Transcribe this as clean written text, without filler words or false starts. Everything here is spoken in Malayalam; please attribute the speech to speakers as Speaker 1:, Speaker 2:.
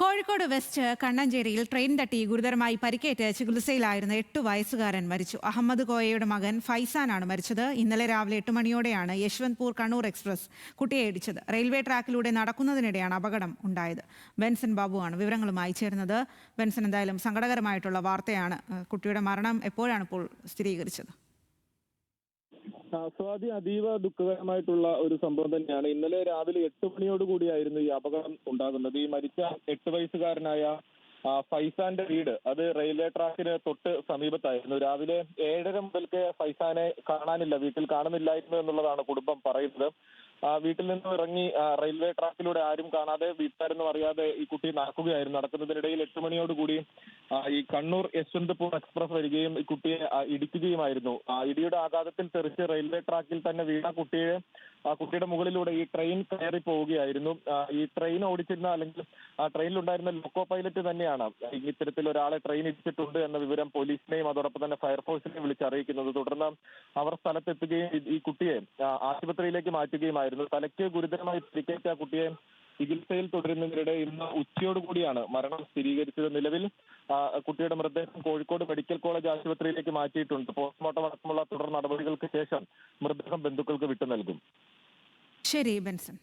Speaker 1: കോഴിക്കോട് വെസ്റ്റ് കണ്ണഞ്ചേരിയിൽ ട്രെയിൻ തട്ടി ഗുരുതരമായി പരിക്കേറ്റ് ചികിത്സയിലായിരുന്ന 8 വയസ്സുകാരൻ മരിച്ചു. അഹമ്മദ് കോയയുടെ മകൻ ഫൈസാനാണ് മരിച്ചത്. ഇന്നലെ രാവിലെ 8 മണിയോടെയാണ് യശ്വന്ത്പൂർ കണ്ണൂർ എക്സ്പ്രസ് കുട്ടിയെ ഇടിച്ചത്. റെയിൽവേ ട്രാക്കിലൂടെ നടക്കുന്നതിനിടെയാണ് അപകടം ഉണ്ടായത്. ബെൻസൺ ബാബുവാണ് വിവരങ്ങളുമായി ചേർന്നത്. ബെൻസൺ, എന്തായാലും സങ്കടകരമായിട്ടുള്ള വാർത്തയാണ്. കുട്ടിയുടെ മരണം എപ്പോഴാണ് ഇപ്പോൾ സ്ഥിരീകരിച്ചത്?
Speaker 2: സ്വാതി, അതീവ ദുഃഖകരമായിട്ടുള്ള ഒരു സംഭവം തന്നെയാണ്. ഇന്നലെ രാവിലെ 8 മണിയോട് കൂടിയായിരുന്നു ഈ അപകടം ഉണ്ടാകുന്നത്. ഈ മരിച്ച 8 വയസ്സുകാരനായ ഫൈസാന്റെ വീട് അത് റെയിൽവേ ട്രാക്കിന് തൊട്ട് സമീപത്തായിരുന്നു. രാവിലെ 7:30 മുതൽക്ക് ഫൈസാനെ കാണാനില്ല, വീട്ടിൽ കാണുന്നില്ലായിരുന്നു എന്നുള്ളതാണ് കുടുംബം പറയുന്നത്. വീട്ടിൽ നിന്നും ഇറങ്ങി റെയിൽവേ ട്രാക്കിലൂടെ ആരും കാണാതെ, വീട്ടുകാരൊന്നും അറിയാതെ ഈ കുട്ടി നടക്കുകയായിരുന്നു. നടക്കുന്നതിനിടയിൽ 8 മണിയോടുകൂടി ഈ കണ്ണൂർ യശ്വന്ത്പൂർ എക്സ്പ്രസ് വരികയും ഈ കുട്ടിയെ ഇടിക്കുകയുമായിരുന്നു. ഇടിയുടെ ആഘാതത്തിൽ തെറിച്ച് റെയിൽവേ ട്രാക്കിൽ തന്നെ വീണ കുട്ടിയുടെ മുകളിലൂടെ ഈ ട്രെയിൻ കയറി പോവുകയായിരുന്നു. ഈ ട്രെയിൻ ഓടിച്ചിരുന്ന, അല്ലെങ്കിൽ ട്രെയിനിലുണ്ടായിരുന്ന ലോക്കോ പൈലറ്റ് തന്നെയാണ് ഇത്തരത്തിൽ ഒരാളെ ട്രെയിൻ ഇടിച്ചിട്ടുണ്ട് എന്ന വിവരം പോലീസിനെയും അതോടൊപ്പം തന്നെ ഫയർഫോഴ്സിനെയും വിളിച്ചറിയിക്കുന്നത്. തുടർന്ന് അവർ സ്ഥലത്തെത്തുകയും ഈ കുട്ടിയെ ആശുപത്രിയിലേക്ക് മാറ്റുകയുമായിരുന്നു. തലയ്ക്ക് ഗുരുതരമായി പരിക്കേറ്റ കുട്ടിയെ ചികിത്സയിൽ തുടരുന്നതിനിടെ ഇന്ന് ഉച്ചയോടുകൂടിയാണ് മരണം സ്ഥിരീകരിച്ചത്. നിലവിൽ കുട്ടിയുടെ മൃതദേഹം കോഴിക്കോട് മെഡിക്കൽ കോളേജ് ആശുപത്രിയിലേക്ക് മാറ്റിയിട്ടുണ്ട്. പോസ്റ്റ്മോർട്ടം അടക്കമുള്ള തുടർ നടപടികൾക്ക് ശേഷം മൃതദേഹം ബന്ധുക്കൾക്ക് വിട്ടു നൽകും.
Speaker 1: ശരി ബെൻസൺ.